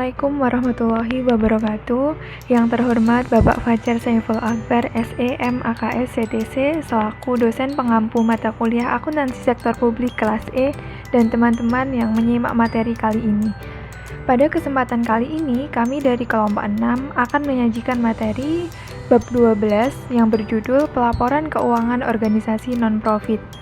Assalamualaikum warahmatullahi wabarakatuh. Yang terhormat Bapak Fajar Saiful Akbar, SE, MAKS, CTC, selaku dosen pengampu mata kuliah Akuntansi Sektor Publik kelas E, dan teman-teman yang menyimak materi kali ini. Pada kesempatan kali ini, kami dari kelompok 6 akan menyajikan materi bab 12 yang berjudul Pelaporan Keuangan Organisasi Non-Profit.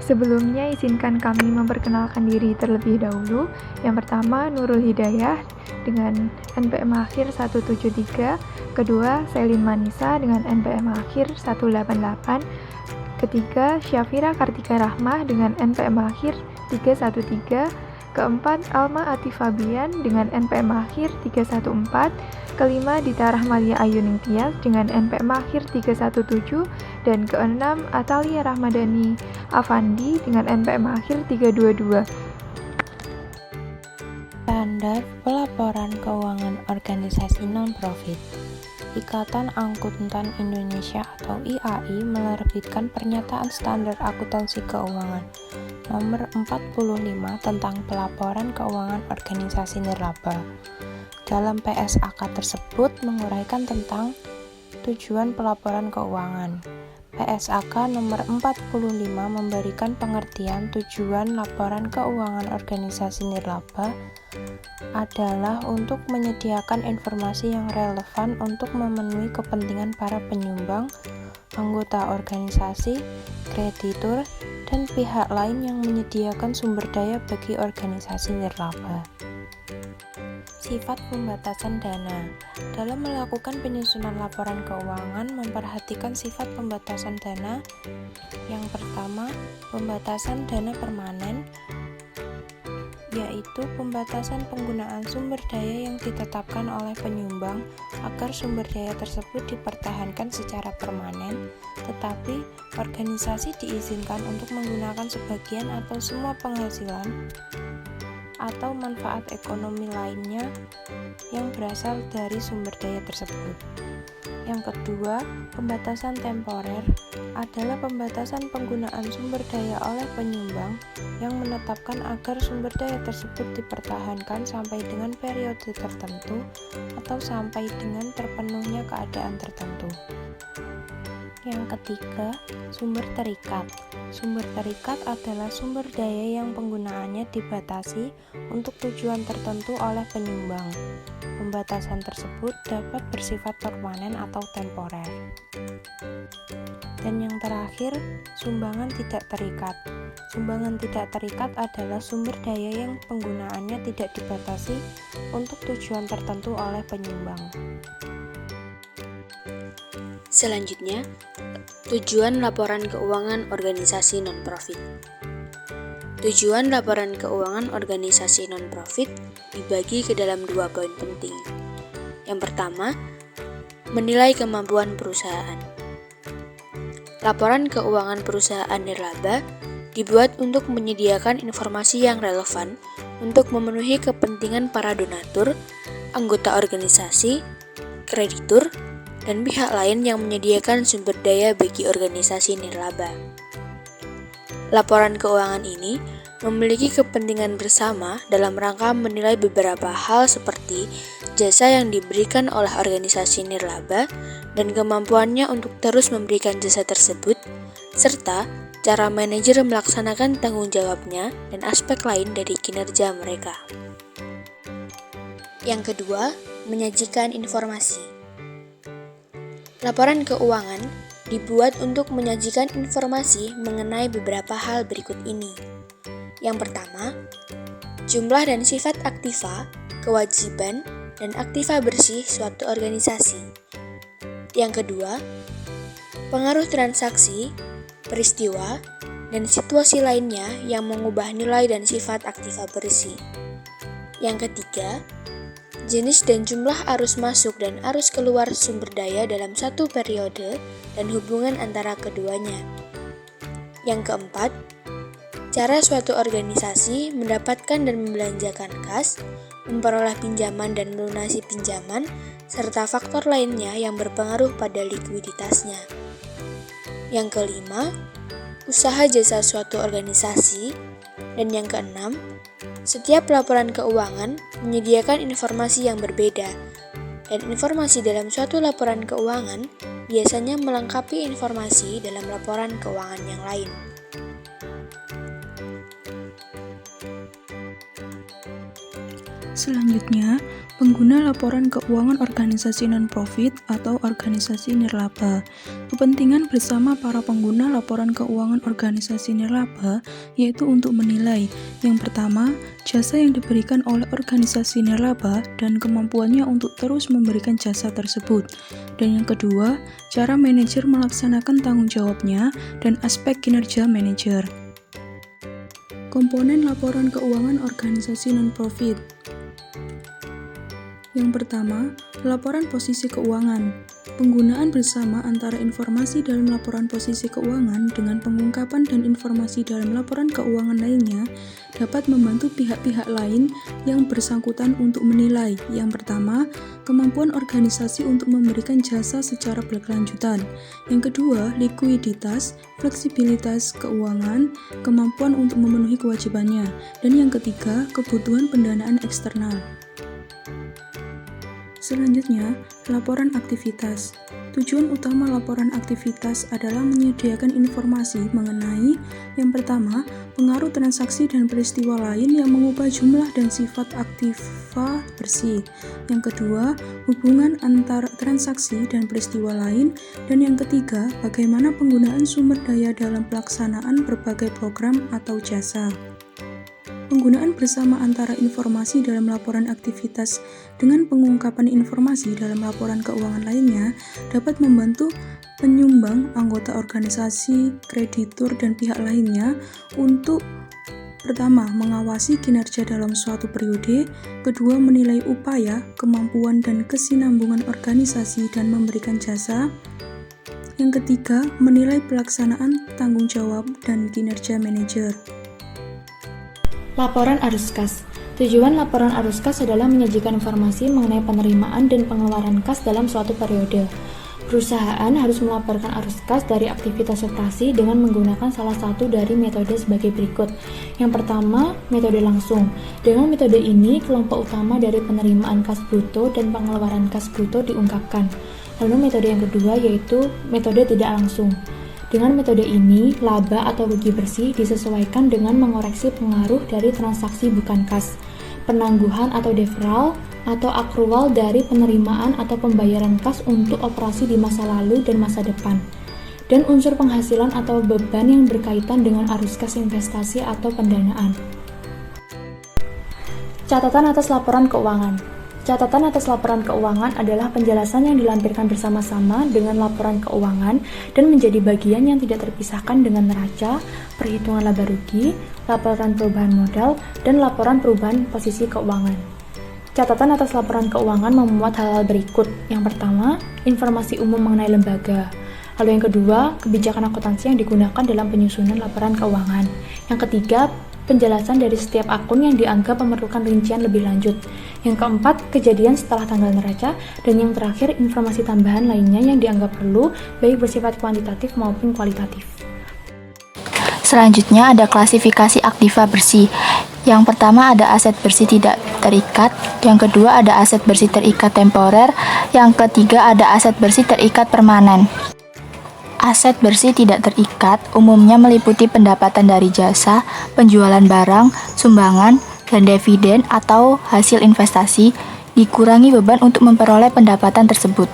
Sebelumnya, izinkan kami memperkenalkan diri terlebih dahulu. Yang pertama, Nurul Hidayah dengan NPM akhir 173. Kedua, Selin Manisa dengan NPM akhir 188. Ketiga, Syafira Kartika Rahmah dengan NPM akhir 313. Keempat, Alma Atifabian dengan NPM akhir 314. Kelima, Dita Rahmalia Ayuning Tias dengan NPM akhir 317. Dan keenam, Atalia Rahmadani Afandi dengan NPM akhir 322. Standar Pelaporan Keuangan Organisasi Non-Profit. Ikatan Akuntan Indonesia atau IAI menerbitkan Pernyataan Standar Akuntansi Keuangan Nomor 45 tentang Pelaporan Keuangan Organisasi Nirlaba. Dalam PSAK tersebut menguraikan tentang tujuan pelaporan keuangan. PSAK nomor 45 memberikan pengertian tujuan laporan keuangan organisasi nirlaba adalah untuk menyediakan informasi yang relevan untuk memenuhi kepentingan para penyumbang, anggota organisasi, kreditur, dan pihak lain yang menyediakan sumber daya bagi organisasi nirlaba. Sifat pembatasan dana. Dalam melakukan penyusunan laporan keuangan, memperhatikan sifat pembatasan dana. Yang pertama, pembatasan dana permanen, yaitu pembatasan penggunaan sumber daya yang ditetapkan oleh penyumbang agar sumber daya tersebut dipertahankan secara permanen, tetapi organisasi diizinkan untuk menggunakan sebagian atau semua penghasilan atau manfaat ekonomi lainnya yang berasal dari sumber daya tersebut. Yang kedua, pembatasan temporer adalah pembatasan penggunaan sumber daya oleh penyumbang yang menetapkan agar sumber daya tersebut dipertahankan sampai dengan periode tertentu atau sampai dengan terpenuhnya keadaan tertentu. Yang ketiga, sumber terikat. Sumber terikat adalah sumber daya yang penggunaannya dibatasi untuk tujuan tertentu oleh penyumbang. Pembatasan tersebut dapat bersifat permanen atau temporer. Dan yang terakhir, sumbangan tidak terikat. Sumbangan tidak terikat adalah sumber daya yang penggunaannya tidak dibatasi untuk tujuan tertentu oleh penyumbang. Selanjutnya, tujuan laporan keuangan organisasi non-profit. Tujuan laporan keuangan organisasi non-profit dibagi ke dalam 2 poin penting. Yang pertama, menilai kemampuan perusahaan. Laporan keuangan perusahaan nirlaba dibuat untuk menyediakan informasi yang relevan untuk memenuhi kepentingan para donatur, anggota organisasi, kreditur, dan pihak lain yang menyediakan sumber daya bagi organisasi nirlaba. Laporan keuangan ini memiliki kepentingan bersama dalam rangka menilai beberapa hal seperti jasa yang diberikan oleh organisasi nirlaba dan kemampuannya untuk terus memberikan jasa tersebut, serta cara manajer melaksanakan tanggung jawabnya dan aspek lain dari kinerja mereka. Yang kedua, menyajikan informasi. Laporan keuangan dibuat untuk menyajikan informasi mengenai beberapa hal berikut ini. Yang pertama, jumlah dan sifat aktiva, kewajiban, dan aktiva bersih suatu organisasi. Yang kedua, pengaruh transaksi, peristiwa, dan situasi lainnya yang mengubah nilai dan sifat aktiva bersih. Yang ketiga, jenis dan jumlah arus masuk dan arus keluar sumber daya dalam satu periode dan hubungan antara keduanya. Yang keempat, cara suatu organisasi mendapatkan dan membelanjakan kas, memperoleh pinjaman dan melunasi pinjaman, serta faktor lainnya yang berpengaruh pada likuiditasnya. Yang kelima, usaha jasa suatu organisasi. Dan yang keenam, Setiap laporan keuangan menyediakan informasi yang berbeda, dan informasi dalam suatu laporan keuangan biasanya melengkapi informasi dalam laporan keuangan yang lain. Selanjutnya, pengguna laporan keuangan organisasi non-profit atau organisasi nirlaba. Kepentingan bersama para pengguna laporan keuangan organisasi nirlaba yaitu untuk menilai, yang pertama, jasa yang diberikan oleh organisasi nirlaba dan kemampuannya untuk terus memberikan jasa tersebut. Dan yang kedua, cara manajer melaksanakan tanggung jawabnya dan aspek kinerja manajer. Komponen laporan keuangan organisasi non-profit. Yang pertama, laporan posisi keuangan. Penggunaan bersama antara informasi dalam laporan posisi keuangan dengan pengungkapan dan informasi dalam laporan keuangan lainnya dapat membantu pihak-pihak lain yang bersangkutan untuk menilai. Yang pertama, kemampuan organisasi untuk memberikan jasa secara berkelanjutan. Yang kedua, likuiditas, fleksibilitas keuangan, kemampuan untuk memenuhi kewajibannya. Dan yang ketiga, kebutuhan pendanaan eksternal. Selanjutnya, laporan aktivitas. Tujuan utama laporan aktivitas adalah menyediakan informasi mengenai yang pertama, pengaruh transaksi dan peristiwa lain yang mengubah jumlah dan sifat aktiva bersih. Yang kedua, hubungan antar transaksi dan peristiwa lain. Dan yang ketiga, bagaimana penggunaan sumber daya dalam pelaksanaan berbagai program atau jasa. Penggunaan bersama antara informasi dalam laporan aktivitas dengan pengungkapan informasi dalam laporan keuangan lainnya dapat membantu penyumbang, anggota organisasi, kreditur, dan pihak lainnya untuk pertama, mengawasi kinerja dalam suatu periode, kedua, menilai upaya, kemampuan, dan kesinambungan organisasi dan memberikan jasa, yang ketiga, menilai pelaksanaan tanggung jawab dan kinerja manajer. Laporan arus kas. Tujuan laporan arus kas adalah menyajikan informasi mengenai penerimaan dan pengeluaran kas dalam suatu periode. Perusahaan harus melaporkan arus kas dari aktivitas operasi dengan menggunakan salah satu dari metode sebagai berikut. Yang pertama, metode langsung. Dengan metode ini, kelompok utama dari penerimaan kas bruto dan pengeluaran kas bruto diungkapkan. Lalu metode yang kedua yaitu metode tidak langsung. Dengan metode ini, laba atau rugi bersih disesuaikan dengan mengoreksi pengaruh dari transaksi bukan kas, penangguhan atau deferral, atau akrual dari penerimaan atau pembayaran kas untuk operasi di masa lalu dan masa depan, dan unsur penghasilan atau beban yang berkaitan dengan arus kas investasi atau pendanaan. Catatan atas laporan keuangan. Catatan atas laporan keuangan adalah penjelasan yang dilampirkan bersama-sama dengan laporan keuangan dan menjadi bagian yang tidak terpisahkan dengan neraca, perhitungan laba rugi, laporan perubahan modal, dan laporan perubahan posisi keuangan. Catatan atas laporan keuangan memuat hal-hal berikut. Yang pertama, informasi umum mengenai lembaga. Lalu yang kedua, kebijakan akuntansi yang digunakan dalam penyusunan laporan keuangan. Yang ketiga, penjelasan dari setiap akun yang dianggap memerlukan rincian lebih lanjut. Yang keempat, kejadian setelah tanggal neraca. Dan yang terakhir, informasi tambahan lainnya yang dianggap perlu, baik bersifat kuantitatif maupun kualitatif. Selanjutnya ada klasifikasi aktiva bersih. Yang pertama ada aset bersih tidak terikat, yang kedua ada aset bersih terikat temporer, yang ketiga ada aset bersih terikat permanen. Aset bersih tidak terikat umumnya meliputi pendapatan dari jasa, penjualan barang, sumbangan, dan dividen atau hasil investasi, dikurangi beban untuk memperoleh pendapatan tersebut.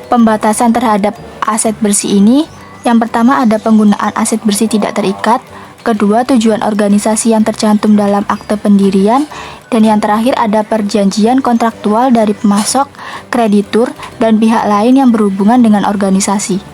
Pembatasan terhadap aset bersih ini, yang pertama ada penggunaan aset bersih tidak terikat, kedua tujuan organisasi yang tercantum dalam akte pendirian, dan yang terakhir ada perjanjian kontraktual dari pemasok, kreditur, dan pihak lain yang berhubungan dengan organisasi.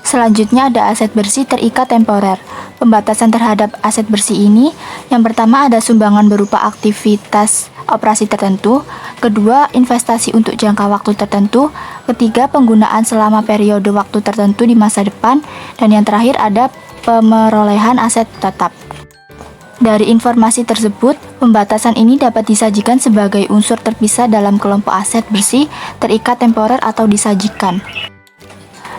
Selanjutnya ada aset bersih terikat temporer. Pembatasan terhadap aset bersih ini, yang pertama ada sumbangan berupa aktivitas operasi tertentu, kedua investasi untuk jangka waktu tertentu, ketiga penggunaan selama periode waktu tertentu di masa depan, dan yang terakhir ada pemerolehan aset tetap. Dari informasi tersebut, pembatasan ini dapat disajikan sebagai unsur terpisah dalam kelompok aset bersih terikat temporer atau disajikan.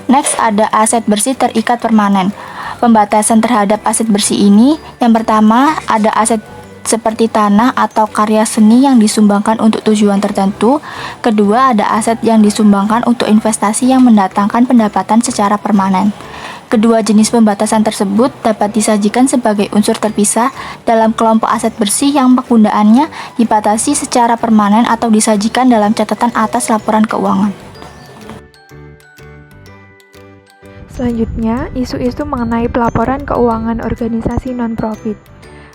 Next ada aset bersih terikat permanen. Pembatasan terhadap aset bersih ini, yang pertama ada aset seperti tanah atau karya seni yang disumbangkan untuk tujuan tertentu. Kedua, ada aset yang disumbangkan untuk investasi yang mendatangkan pendapatan secara permanen. Kedua jenis pembatasan tersebut dapat disajikan sebagai unsur terpisah dalam kelompok aset bersih yang penggunaannya dibatasi secara permanen atau disajikan dalam catatan atas laporan keuangan. Selanjutnya, isu-isu mengenai pelaporan keuangan organisasi non-profit.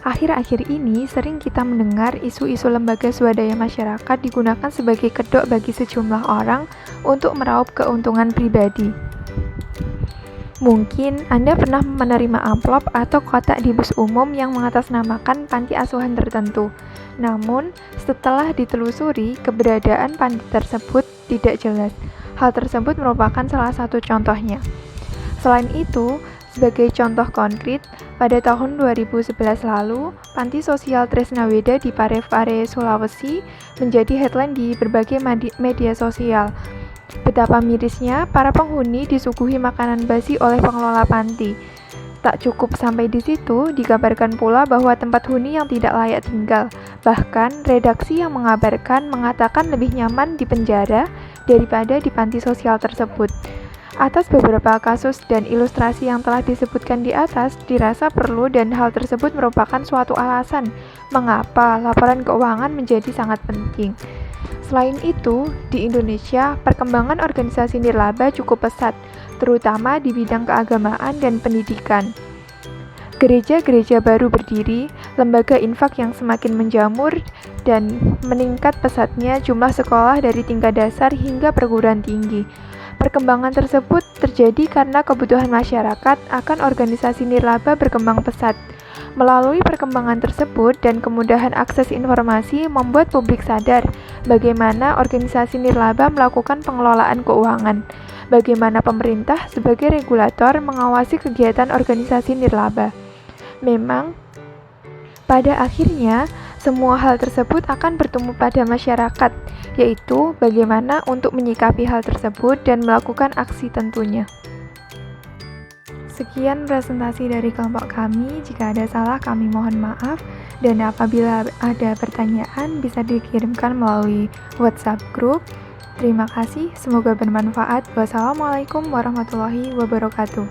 Akhir-akhir ini sering kita mendengar isu-isu lembaga swadaya masyarakat digunakan sebagai kedok bagi sejumlah orang untuk meraup keuntungan pribadi. Mungkin Anda pernah menerima amplop atau kotak di bus umum yang mengatasnamakan panti asuhan tertentu. Namun, setelah ditelusuri, keberadaan panti tersebut tidak jelas. Hal tersebut merupakan salah satu contohnya. Selain itu, sebagai contoh konkret, pada tahun 2011 lalu, Panti Sosial Tresnaweda di Parepare, Sulawesi menjadi headline di berbagai media sosial. Betapa mirisnya, para penghuni disuguhi makanan basi oleh pengelola panti. Tak cukup sampai di situ, dikabarkan pula bahwa tempat huni yang tidak layak tinggal. Bahkan, redaksi yang mengabarkan mengatakan lebih nyaman di penjara daripada di panti sosial tersebut. Atas beberapa kasus dan ilustrasi yang telah disebutkan di atas, dirasa perlu dan hal tersebut merupakan suatu alasan mengapa laporan keuangan menjadi sangat penting. Selain itu, di Indonesia, perkembangan organisasi nirlaba cukup pesat, terutama di bidang keagamaan dan pendidikan. Gereja-gereja baru berdiri, lembaga infak yang semakin menjamur, dan meningkat pesatnya jumlah sekolah dari tingkat dasar hingga perguruan tinggi. Perkembangan tersebut terjadi karena kebutuhan masyarakat akan organisasi nirlaba berkembang pesat. Melalui perkembangan tersebut dan kemudahan akses informasi membuat publik sadar bagaimana organisasi nirlaba melakukan pengelolaan keuangan, bagaimana pemerintah sebagai regulator mengawasi kegiatan organisasi nirlaba. Memang, pada akhirnya, semua hal tersebut akan bertumpu pada masyarakat, yaitu bagaimana untuk menyikapi hal tersebut dan melakukan aksi tentunya. Sekian presentasi dari kelompok kami. Jika ada salah, kami mohon maaf. Dan apabila ada pertanyaan, bisa dikirimkan melalui WhatsApp group. Terima kasih, semoga bermanfaat. Wassalamualaikum warahmatullahi wabarakatuh.